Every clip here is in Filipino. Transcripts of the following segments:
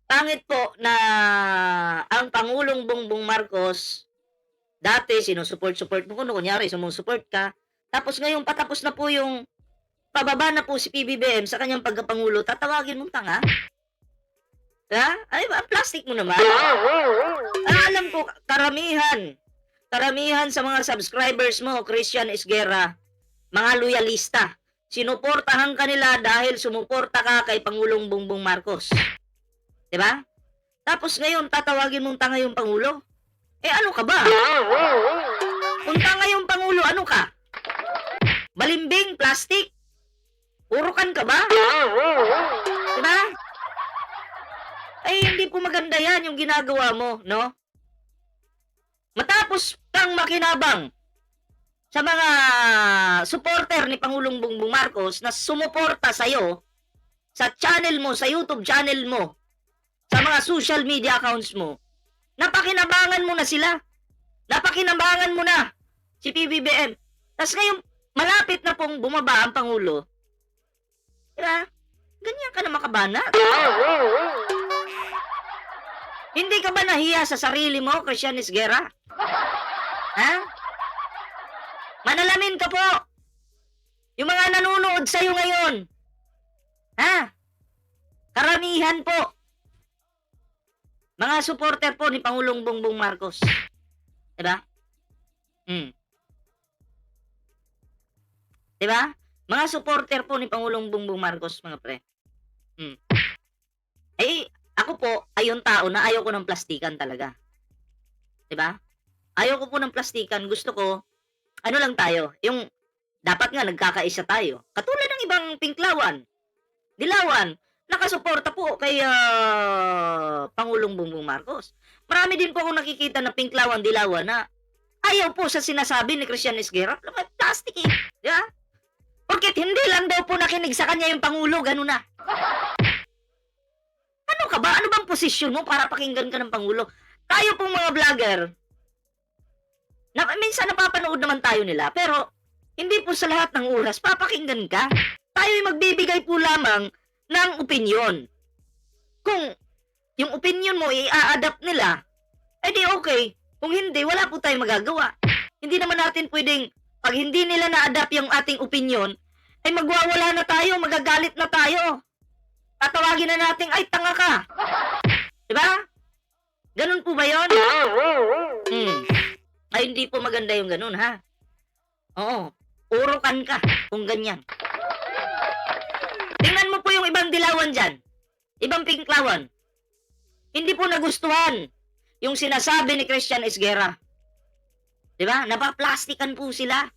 Pangit po na ang Pangulong Bongbong Marcos, dati sinusuport-support mo kunyari sumusuport ka, tapos ngayon patapos na po yung pababa na po si PBBM sa kanyang pagkapangulo, tatawagin mong tanga? Ha? Ay, ang plastic mo naman. Alam ko, karamihan sa mga subscribers mo, Christian Esguerra, mga loyalista. Sinuportahan ka nila dahil sumuporta ka kay Pangulong Bongbong Marcos. 'Di ba? Tapos ngayon tatawagin mong tanga yung pangulo. Eh ano ka ba? Kung tanga yung pangulo, ano ka? Balimbing, plastic? Urukan ka ba? 'Di ba? Ay hindi po maganda 'yan yung ginagawa mo, no? Matapos kang makinabang sa mga supporter ni Pangulong Bongbong Marcos na sumuporta sa iyo sa channel mo, sa YouTube channel mo, sa mga social media accounts mo, napakinabangan mo na sila. Napakinabangan mo na si PBBM. Tapos ngayon, malapit na pong bumaba ang Pangulo. Diba? Ganyan ka na makabanat. Hindi ka ba nahiya sa sarili mo, Christian Esguerra? Ha? Manalamin ka po. Yung mga nanonood sa'yo ngayon. Ha? Karamihan po. Mga supporter po ni Pangulong Bongbong Marcos. Diba? Diba? Mga supporter po ni Pangulong Bongbong Marcos, mga pre. Eh, ako po, ay yung tao na ayaw ko ng plastikan talaga. Diba? Ayaw ko po ng plastikan. Gusto ko, ano lang tayo, yung dapat nga nagkakaisa tayo. Katulad ng ibang pinklawan, dilawan, nakasuporta po kay Pangulong Bongbong Marcos. Marami din po akong nakikita na pinklawan, dilawan na ayaw po sa sinasabi ni Christian Esguerra. Plastic eh. Diba? Porket hindi lang daw po nakinig sa kanya yung Pangulo, gano'n na. Ano ka ba? Ano bang posisyon mo para pakinggan ka ng Pangulo? Tayo pong mga vlogger, minsan napapanood naman tayo nila, pero hindi po sa lahat ng oras papakinggan ka. Tayo'y magbibigay po lamang ng opinyon. Kung yung opinyon mo i-a-adapt nila, edi okay. Kung hindi, wala po tayong magagawa. Hindi naman natin pwedeng, pag hindi nila na-adapt yung ating opinyon, ay magwawala na tayo, magagalit na tayo. Tatawagin na natin, ay tanga ka. Diba? Ganun po ba yun? Ay, hindi po maganda yung ganun, ha? Oo, urukan ka kung ganyan. Tingnan mo po yung ibang dilawan dyan. Ibang pinklawan. Hindi po nagustuhan yung sinasabi ni Christian Esguerra. Diba? Napaplastikan po sila.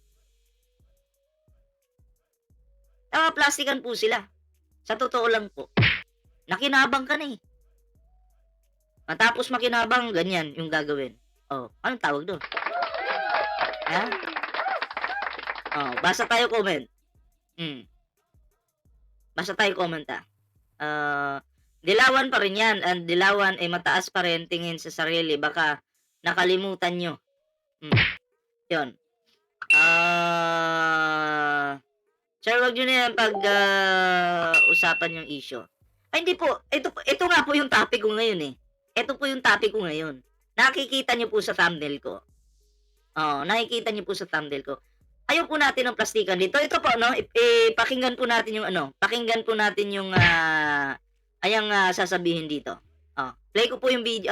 Napaplastikan po sila. Sa totoo lang po. Nakinabang ka na eh. Matapos makinabang, ganyan yung gagawin. Oh, anong tawag doon? Ha? Oh, basa tayo comment. Basa tayo comment ha. Dilawan pa rin yan. And dilawan ay mataas pa rin tingin sa sarili. Baka nakalimutan nyo. Yun. Sir, wag nyo na yan usapan yung issue. Ay, hindi po. Ito nga po yung topic ko ngayon eh. Ito po yung topic ko ngayon. Nakikita nyo po sa thumbnail ko. Nakikita nyo po sa thumbnail ko. Ayaw po natin ng plastikan dito. Ito po, no? Pakinggan po natin yung pakinggan po natin yung sasabihin dito. Play ko po yung video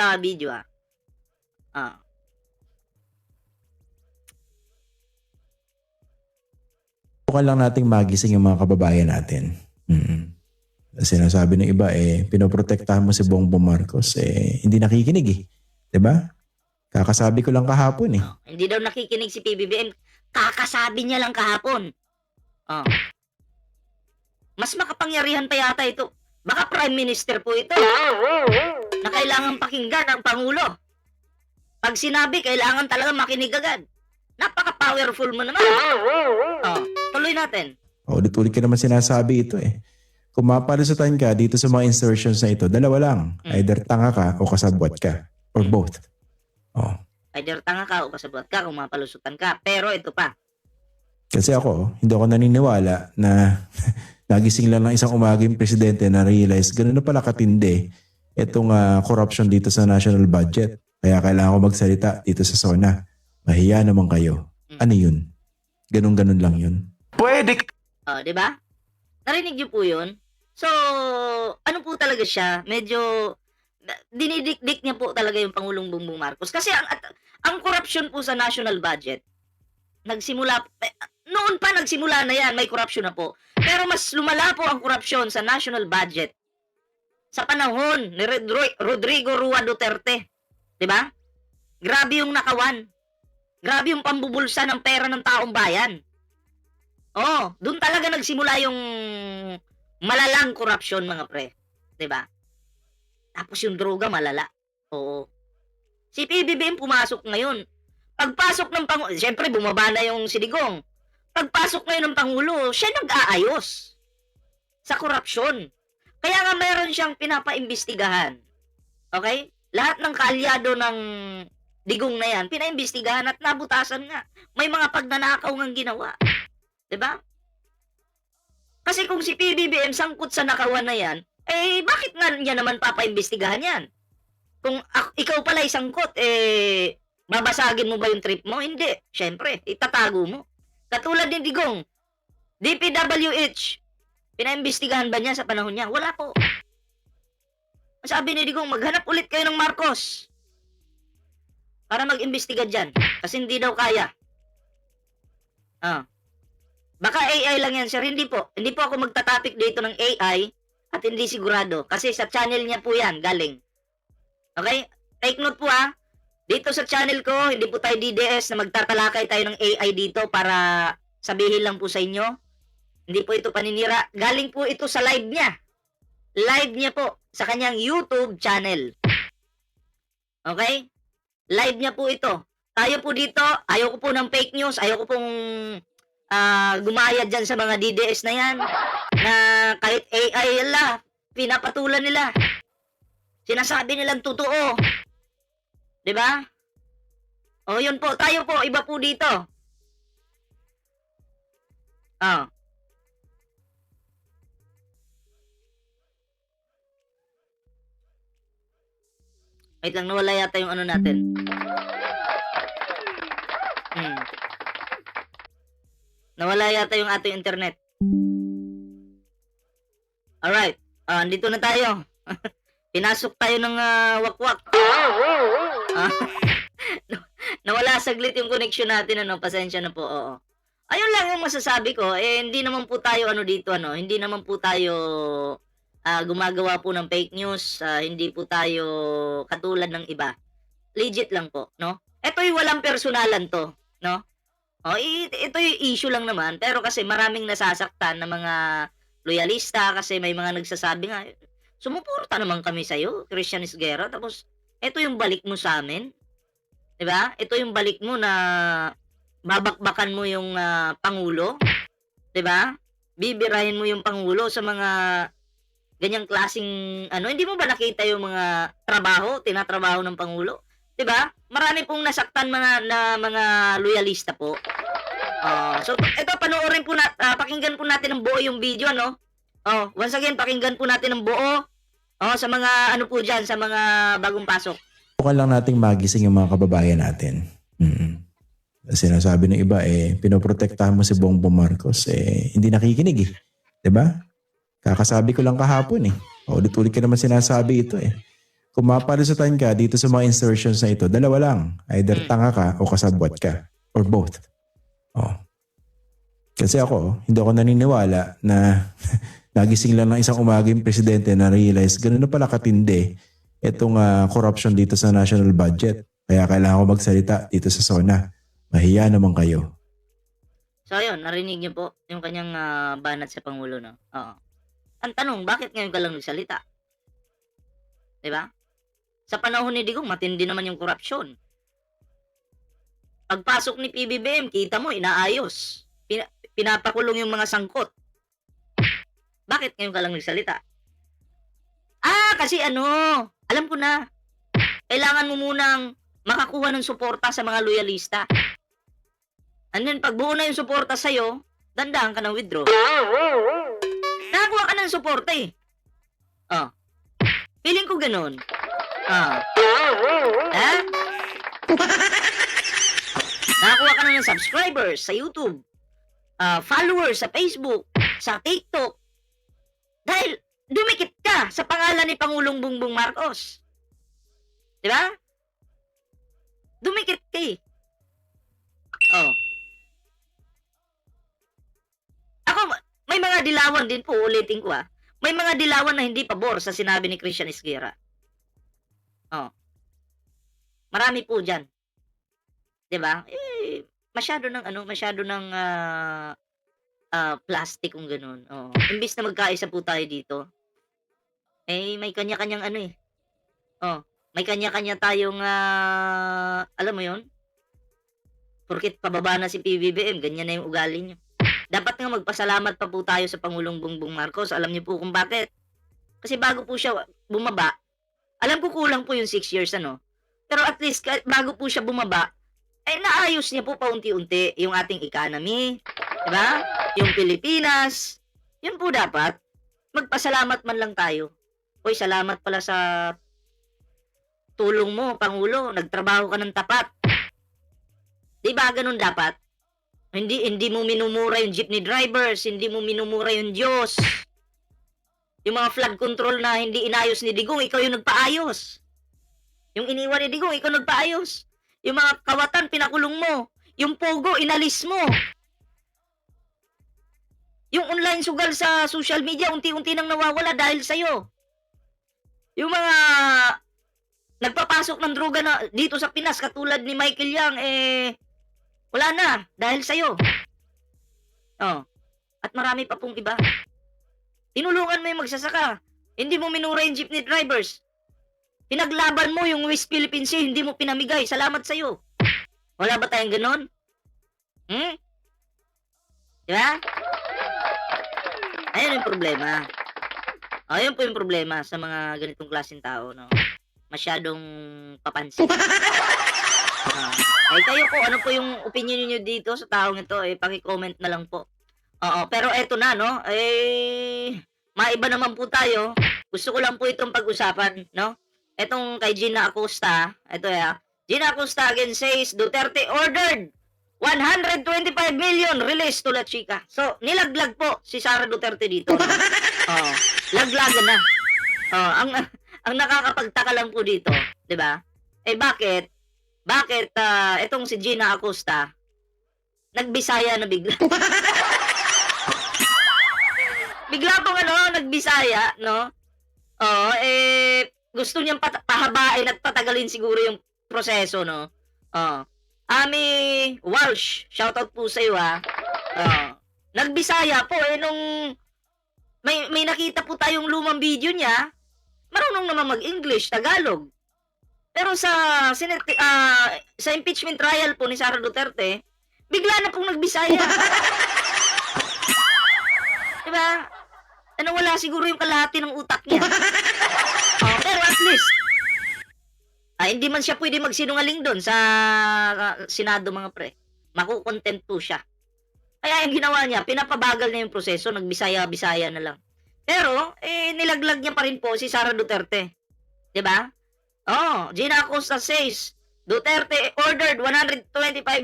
Bukan lang nating magising yung mga kababayan natin. Sinasabi ng iba, pinoprotektahan mo si Bongbong Marcos, hindi nakikinig eh. 'Di ba? Kakasabi ko lang kahapon eh. Hindi daw nakikinig si PBBM. Kakasabi niya lang kahapon. Mas makapangyarihan pa yata ito. Baka Prime Minister po ito. Na kailangan pakinggan ng Pangulo. Pag sinabi, kailangan talaga makinig agad. Napaka-powerful mo naman. Tuloy natin. Ulit-ulit ka naman sinasabi ito eh. Kung mapalusutan ka dito sa mga insertions na ito, dalawa lang. Either tanga ka o kasabwat ka. Or both. Either tanga ka o kasabwat ka kung mapalusutan ka. Pero ito pa. Kasi ako, hindi ako naniniwala na nagising lang ng isang umaga yung presidente na realize ganun na pala katindi. itong corruption dito sa national budget. Kaya kailangan ko magsalita dito sa SONA. Mahiya naman kayo. Ano yun? Ganun-ganun lang yun. Pwede Di ba? Narinig niyo po yun? So, ano po talaga siya? Medyo dinidikdik niya po talaga yung Pangulong Bongbong Marcos. Kasi ang corruption po sa national budget, noon pa nagsimula na yan, may corruption na po. Pero mas lumala po ang corruption sa national budget sa panahon ni Rodrigo Rua Duterte. Di ba? Grabe yung nakawan. Grabe yung pambubulsa ng pera ng taong bayan. Doon talaga nagsimula yung malalang korupsyon, mga pre. 'Di ba? Tapos yung droga malala. Oo. Si PBBM pumasok ngayon. Pagpasok ng Pangulo, siyempre bumaba na yung Sidigong. Pagpasok ngayon ng Pangulo, siya nag-aayos sa korupsyon. Kaya nga meron siyang pinapaimbestigahan. Okay? Lahat ng kaalyado ng Digong na yan, pinaimbestigahan at nabutasan nga. May mga pagnanakaw ngang ginawa. 'Di ba? Kasi kung si PBBM sangkot sa nakawan na yan, bakit nga niya naman papaimbestigahan yan? Kung ikaw pala isangkot, babasagin mo ba yung trip mo? Hindi. Siyempre, itatago mo. Katulad ni Digong, DPWH, pinaimbestigahan ba niya sa panahon niya? Wala po. Sabi ni Digong, maghanap ulit kayo ng Marcos para mag-imbestiga dyan. Kasi hindi daw kaya. Baka AI lang yan, sir. Hindi po. Hindi po ako magtatapik dito ng AI at hindi sigurado. Kasi sa channel niya po yan, galing. Okay? Take note po Dito sa channel ko, hindi po tayo DDS na magtatalakay tayo ng AI dito para sabihin lang po sa inyo. Hindi po ito paninira. Galing po ito sa live niya. Live niya po sa kanyang YouTube channel. Okay? Live niya po ito. Tayo po dito, ayaw ko po ng fake news, ayaw ko pong gumaya dyan sa mga DDS na yan, na kahit AI pinapatulan nila. Sinasabi nilang totoo. 'Di ba? Yun po, tayo po, iba po dito. Wait lang, nawala yata yung ano natin. Nawala yata yung ating internet. Alright. Andito na tayo. Pinasok tayo ng wakwak. Nawala saglit yung connection natin. Pasensya na po. Oo. Ayun lang yung masasabi ko. Hindi naman po tayo dito. Hindi naman po tayo gumagawa po ng fake news. Hindi po tayo katulad ng iba. Legit lang po. No? Ito yung walang personalan to. No? Ito yung issue lang naman, pero kasi maraming nasasaktan na mga loyalista kasi may mga nagsasabi nga, sumuporta naman kami sa'yo, Christian Esguerra, tapos ito yung balik mo sa amin. 'Di ba? Ito yung balik mo na babakbakan mo yung Pangulo. 'Di ba? Bibirahin mo yung Pangulo sa mga ganyang klaseng hindi mo ba nakita yung mga tinatrabaho ng Pangulo? 'Di ba? Marami pong nasaktan mga loyalista po. So ito panoorin po pakinggan po natin ng buo yung video once again pakinggan po natin ng buo sa mga po diyan sa mga bagong pasok. Bukan lang nating magising yung mga kababayan natin. Sinasabi ng iba pinoprotektahan mo si Bongbong Marcos hindi nakikinig 'Di ba? Kakasabi ko lang kahapon ulit-ulit ka naman sinasabi ito Kung mapalusatan ka dito sa mga insertions na ito, dalawa lang. Either tanga ka o kasabwat ka. Or both. Kasi ako, hindi ako naniniwala na nagising lang ng isang umaga yung presidente na realize ganun na pala katindi itong corruption dito sa national budget. Kaya kailangan ko magsalita dito sa SONA. Mahiya naman kayo. So ayun, narinig niyo po yung kanyang banat sa Pangulo, no? Oo. Ang tanong, bakit ngayon ka lang nagsalita? 'Di ba? Sa panahon ni Digong, matindi naman yung korupsyon. Pagpasok ni PBBM, kita mo, inaayos. Pinapakulong yung mga sangkot. Bakit ngayon ka lang nagsalita? Kasi alam ko na. Kailangan mo munang makakuha ng suporta sa mga loyalista. And then, pag buo na yung suporta sa'yo, dandahan ka ng withdraw. Nakakuha ka ng suporta Feeling ko gano'n. Ah. Ha? Nakakuha ka na ng subscribers sa YouTube, followers sa Facebook, sa TikTok, dahil dumikit ka sa pangalan ni Pangulong Bongbong Marcos. Di ba? Dumikit ka eh. Oh. Ako, may mga dilawan din po, ulitin ko may mga dilawan na hindi pabor sa sinabi ni Christian Esguerra. Oh. Marami po dyan. 'Di ba? Eh, masyado ng plastic kung gano'n. Oo. Imbis na magkaisa po tayo dito, eh may kanya-kanyang may kanya-kanya tayong alam mo 'yon? Porket pababa na si PBBM, ganyan na 'yung ugali niyo. Dapat nga magpasalamat pa po tayo sa Pangulong Bongbong Marcos. Alam niyo po kung bakit? Kasi bago po siya bumaba, alam ko kulang po 'yung 6 years pero at least bago po siya bumaba, ay naayos niya po paunti-unti yung ating economy, 'di ba? Yung Pilipinas. Yun po dapat. Magpasalamat man lang tayo. Hoy, salamat pala sa tulong mo, Pangulo. Nagtrabaho ka ng tapat. 'Di ba ganun dapat? Hindi mo minumura yung jeepney drivers, hindi mo minumura yung Diyos. Yung mga flood control na hindi inayos ni Digong, ikaw yung nagpaayos. Yung iniwan ni Digong, ikaw nagpaayos. Yung mga kawatan, pinakulong mo. Yung pogo, inalis mo. Yung online sugal sa social media, unti-unti nang nawawala dahil sa'yo. Yung mga nagpapasok ng droga na dito sa Pinas, katulad ni Michael Yang, wala na, dahil sa'yo. Oh. At marami pa pong iba. Tinulungan mo yung magsasaka. Hindi mo minura yung jeepney drivers. Pinaglaban mo yung West Philippine Sea, hindi mo pinamigay. Salamat sa'yo. Wala ba tayong ganon? Diba? Ayun yung problema. Ayun po yung problema sa mga ganitong klaseng tao, no? Masyadong papansin. Ay kayo po, ano po yung opinion niyo dito sa taong ito? Paki-comment na lang po. Oo, pero eto na, no? Maiba naman po tayo. Gusto ko lang po itong pag-usapan, no? Etong kay Gina Acosta, Gina Acosta again says, Duterte ordered 125 million released to La Chica. So, nilaglag po si Sara Duterte dito. No? Oh, laglagan na. Oh, ang nakakapagtaka lang po dito, 'di ba? Bakit? Bakit etong si Gina Acosta nagbisaya na bigla? Bigla pong nagbisaya, no? Oh, gusto niyang pahabain at patagalin siguro yung proseso, no? Oh. Ami Walsh, shoutout po sa iyo nagbisaya po nung may nakita po tayong lumang video niya, marunong naman mag-English, Tagalog. Pero sa sa impeachment trial po ni Sara Duterte, bigla na pong nagbisaya. Diba? Wala siguro yung kalahati ng utak niya. Pero at least, hindi man siya pwede magsinungaling doon sa Senado, mga pre. Makukontent po siya. Kaya yung ginawa niya, pinapabagal niya yung proseso, nagbisaya-bisaya na lang. Pero, nilaglag niya pa rin po si Sara Duterte. 'Di ba? Gina Acosta says, Duterte ordered 125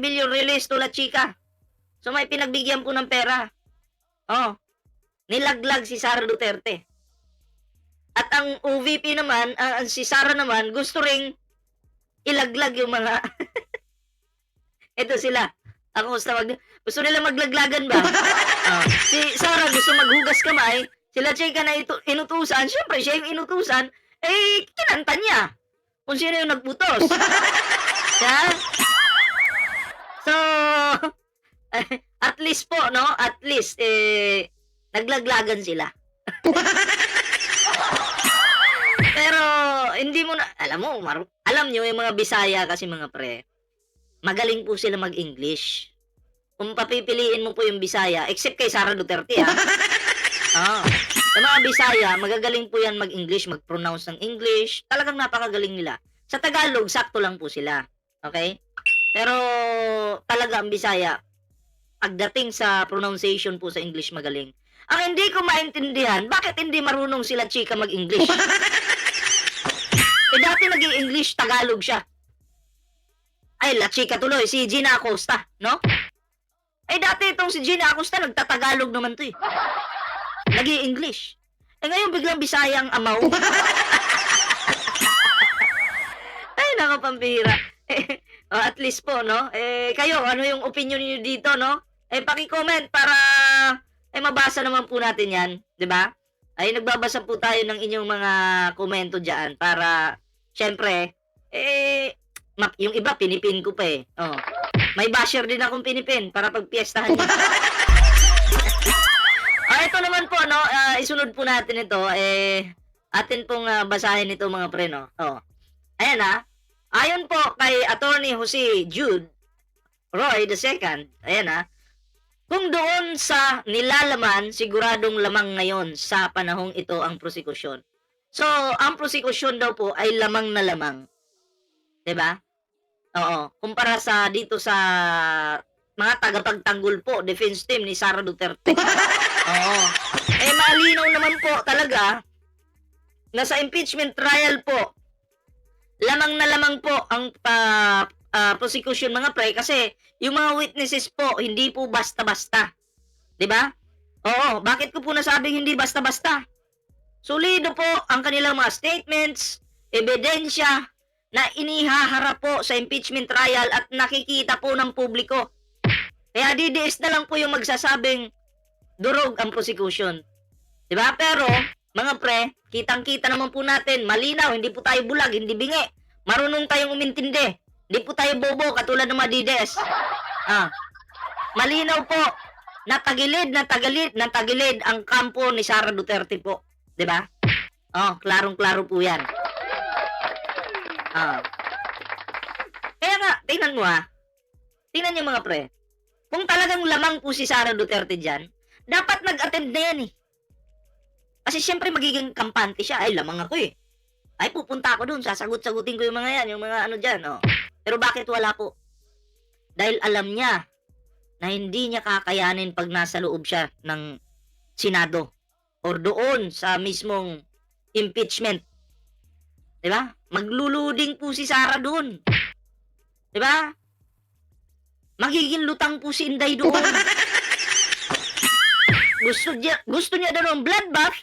billion released to La Chica. So may pinagbigyan po ng pera. Nilaglag si Sara Duterte. At ang OVP naman, si Sara naman, gusto ring ilaglag yung mga ito sila. Gusto nila maglaglagan ba? Si Sara gusto maghugas kamay, sila Chika na inutusan, syempre siya yung inutusan, kinanta niya kung sino yung nagputos. Yeah? So, at least po, no? At least, naglaglagan sila. Pero, hindi mo na, alam nyo, yung mga Bisaya kasi mga pre, magaling po sila mag-English. Kung papipiliin mo po yung Bisaya, except kay Sara Duterte, yung mga Bisaya, magagaling po yan mag-English, mag-pronounce ng English. Talagang napakagaling nila. Sa Tagalog, sakto lang po sila. Okay? Pero, talaga ang Bisaya, pagdating sa pronunciation po sa English, magaling. Ang hindi ko maintindihan, bakit hindi marunong sila Chika mag-English? nag-i-English, Tagalog siya. Ay, la chika tuloy, si Gina Acosta, no? Eh, dati itong si Gina Acosta, nagtatagalog naman to eh. Nag-i-English. Eh, ngayon biglang Bisaya ang amaw. Ay, nakapambihira. At least po, no? Kayo, ano yung opinion niyo dito, no? Paki-comment para mabasa naman po natin 'yan, 'di ba? Ay nagbabasa po tayo ng inyong mga komento diyan para syempre yung iba pinipin ko pa eh. Oh. May basher din akong pinipin para pagpiestahan niyo. Ito naman po, no? Isunod po natin ito atin pong basahin ito mga pre, no? Oh. Ayan ayon po kay Attorney Jose Jude Roy II, ayan kung doon sa nilalaman, siguradong lamang ngayon sa panahong ito ang prosekusyon. So, ang prosekusyon daw po ay lamang na lamang. 'Di ba? Oo. Kumpara sa dito sa mga tagapagtanggol po, defense team ni Sara Duterte. Oo. Malinaw naman po talaga na sa impeachment trial po, lamang na lamang po ang prosecution mga pre kasi yung mga witnesses po hindi po basta-basta. 'Di ba? Oo, bakit ko po nasabing hindi basta-basta? Solido po ang kanilang mga statements, ebidensya na inihaharap po sa impeachment trial at nakikita po ng publiko. Kaya DDS na lang po yung magsasabing durog ang prosecution. 'Di ba? Pero mga pre, kitang-kita naman po natin, malinaw, hindi po tayo bulag, hindi bingi. Marunong tayong umintindi. Hindi po tayo bobo katulad ng mga DDS. Malinaw po na tagilid ang kampo ni Sara Duterte po. 'Di ba? Klarong-klaro po 'yan. Kaya nga, tingnan mo tingnan niyo mga pre. Kung talagang lamang po si Sara Duterte diyan, dapat nag-attend na yan eh. Kasi syempre magiging kampante siya. Ay, lamang ako eh. Ay, pupunta ako dun. Sasagot-sagutin ko yung mga yan. Yung mga ano dyan. Pero bakit wala po? Dahil alam niya na hindi niya kakayanin pag nasa loob siya ng Senado or doon sa mismong impeachment. Diba? Magluluding po si Sara doon. Diba? Magiging lutang po si Inday doon. Gusto niya daw ng bloodbath.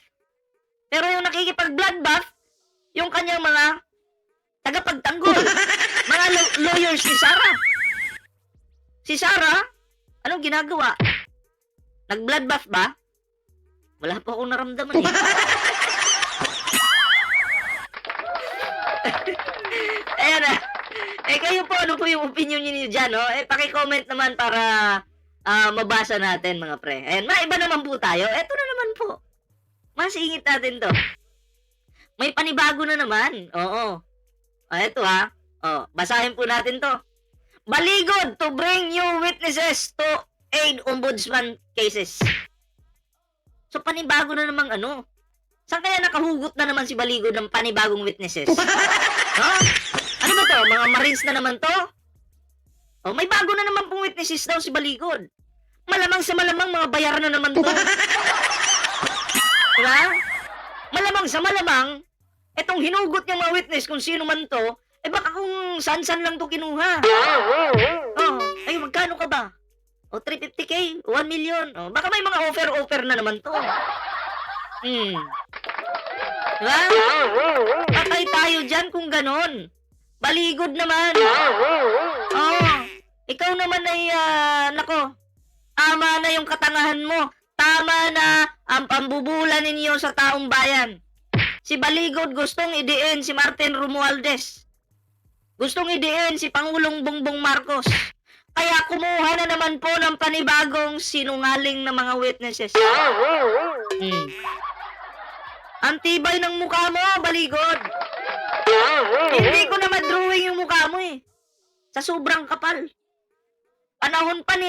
Pero yung nakikipag-bloodbath, yung kanyang mga tagapagtanggol, mga lawyers ni Sara. Si Sara, anong ginagawa? Nag-bloodbath ba? Wala pa akong naramdaman eh. Ayan kayo po, ano po yung opinion niyo dyan, no? Paki-comment naman para mabasa natin, mga pre. Ayan, maiba naman po tayo. Eto na naman po. Masingit natin to. May panibago na naman. Oo. Eto basahin po natin to. Baligod to bring new witnesses to aid ombudsman cases. So, panibago na namang ano. Saan kaya nakahugot na naman si Baligod ng panibagong witnesses? Ano ba to? Mga Marines na naman to? May bago na naman pong witnesses daw si Baligod. Malamang sa malamang mga bayar na naman to. Diba? Malamang sa malamang, etong hinugot niyang mga witness kung sino man to, baka kung saan-saan lang to kinuha. Ay, magkano ka ba? 350k? 1 million? Baka may mga offer na naman to. Diba? Patay tayo dyan kung ganon. Baligod naman. Ikaw naman ay, nako, tama na yung katangahan mo. Tama na ang pambubula ninyo sa taong bayan. Si Baligod gustong idiin si Martin Romualdez. Gustong idiin si Pangulong Bongbong Marcos. Kaya kumuha na naman po ng panibagong sinungaling na mga witnesses. Ang tibay ng mukha mo, Baligod. Hindi ko na madrawing yung mukha mo eh. Sa sobrang kapal. Panahon pa ni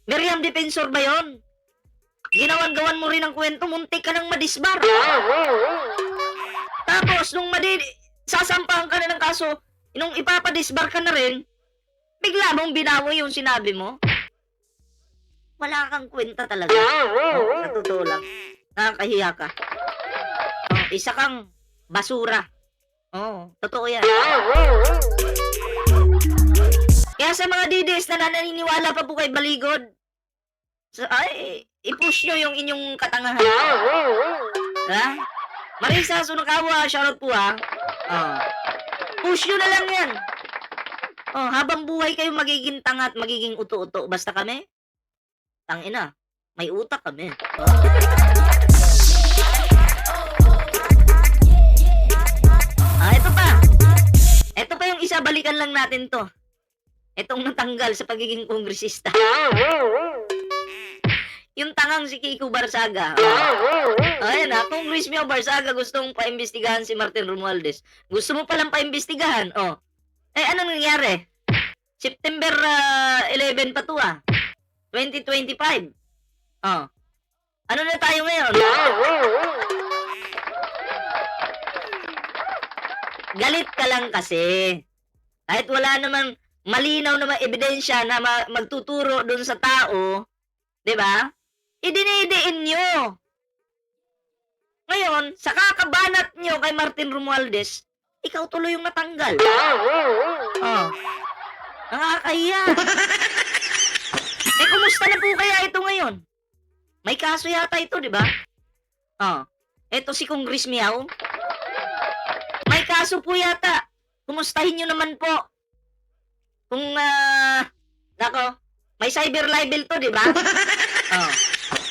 Miriam Defensor ba yun? Ginawan-gawan mo rin ang kwento, muntik ka nang madisbar. Tapos, nung sasampahan ka na ng kaso, nung ipapadisbar ka na rin, bigla mong binawi yung sinabi mo. Wala kang kwenta talaga. Sa totoo lang. Nakakahiya ka. isa kang basura. Oo, totoo yan. Kaya sa mga DDS na naniniwala pa po kay Baligod, i-push nyo yung inyong katangahan. Ha? Marisa Sunakawa, shoutout po ha. Push nyo na lang yan. Habang buhay kayo magiging tanga at magiging uto-uto. Basta kami, tangina, may utak kami. Ito pa. Ito pa yung isa, balikan lang natin to. Itong natanggal sa pagiging kongresista. Yung tangang si Kiko Barsaga. Ayan ha, kung Luis Mio Barsaga gustong paimbestigahan si Martin Romualdez. Gusto mo palang paimbestigahan, ano nangyari? September 11 pa to 2025. Ano na tayo ngayon? Galit ka lang kasi. Kahit wala naman malinaw na ebidensya na magtuturo dun sa tao, 'di ba? Idinidiin nyo. Ngayon, sa kakabanat nyo kay Martin Romualdez, ikaw tuloy yung natanggal. Nakakahiya. Kumusta na po kaya ito ngayon? May kaso yata ito, di ba? Ito si Congress Miao. May kaso po yata. Kumustahin nyo naman po. Kung, nako, may cyber libel to, di ba?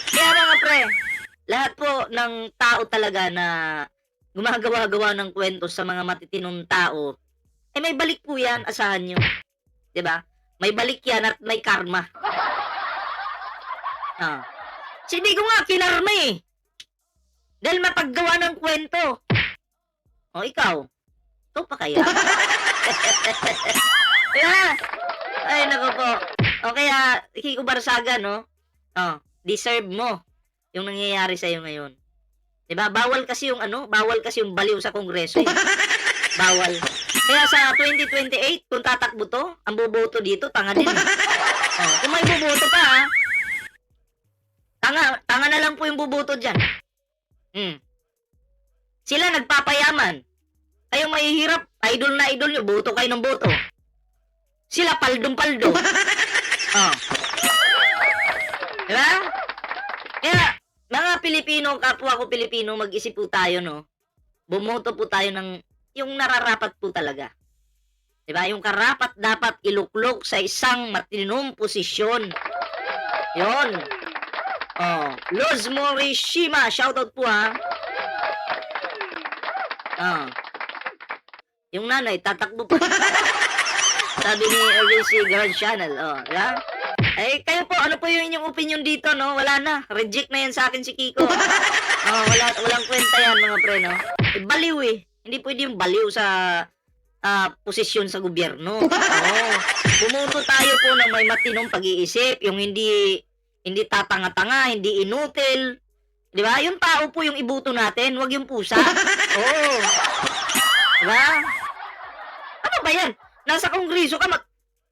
Kaya mga pre, lahat po ng tao talaga na gumagawa-gawa ng kwento sa mga matitinong tao, may balik po yan, asahan nyo. Diba? May balik yan at may karma. Si Bigo nga, kinarma eh. Dahil mapaggawa ng kwento. Ikaw, ito pa kaya? Ay, nako po. Kaya, Kiko Barsaga, no? Deserve mo yung nangyayari sa'yo ngayon. Diba? Bawal kasi yung baliw sa kongreso. Bawal. Kaya sa 2028, kung tatakbo to, ang boboto dito, tanga din. Kung may boboto pa, tanga na lang po yung boboto dyan. Sila nagpapayaman. Kayo mahihirap, idol na idol nyo, boto kayo ng boto. Sila paldong-paldo. Diba? Kaya, mga Pilipino, kapwa ko Pilipino, mag-isip po tayo, no? Bumoto po tayo ng yung nararapat po talaga. Diba? Yung karapat dapat iluklok sa isang matinong posisyon. Yon. Luz Morishima, shoutout po ha. Yung nanay, tatakbo pa. Sabi ni RC Grand Channel. Diba? Kayo po, ano po yung inyong opinion dito, no? Wala na. Reject na yan sa akin si Kiko. Walang kwenta yan, mga pre, no? Baliw eh. Hindi pwede yung baliw sa posisyon sa gobyerno. Bumoto tayo po ng may matinong pag-iisip, yung hindi tatanga-tanga, hindi inutil. Di ba? Yung tao po yung ibuto natin, wag yung pusa. Di ba? Ano ba yan? Nasa kongreso ka,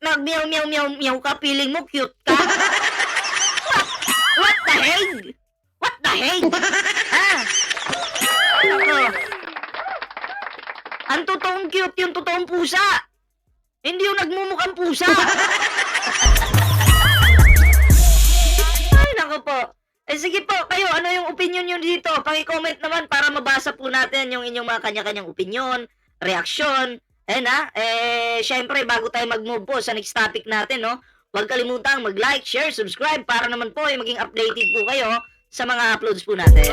nag-meow ka, feeling mo cute ka. What the hell? What the hell? Ang totoong cute, yung totoong pusa. Hindi yung nagmumukhang pusa. Ay, nako po. Sige po, kayo, ano yung opinion nyo dito? Paki-comment naman para mabasa po natin yung inyong mga kanya-kanyang opinion, reaksyon. Syempre, bago tayo mag-move po sa next topic natin, no? Huwag kalimutang mag-like, share, subscribe para naman po ay maging updated po kayo sa mga uploads po natin.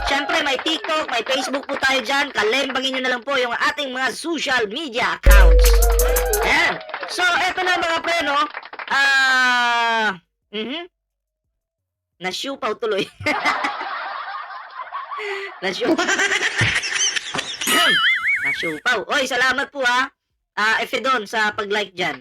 Syempre, may TikTok, may Facebook po tayo dyan. Kalembangin nyo na lang po yung ating mga social media accounts. Ayan. So, eto na mga pre, no? Nasyupaw tuloy. Nasyupaw. Oy, salamat po ha. Efedon sa pag-like dyan.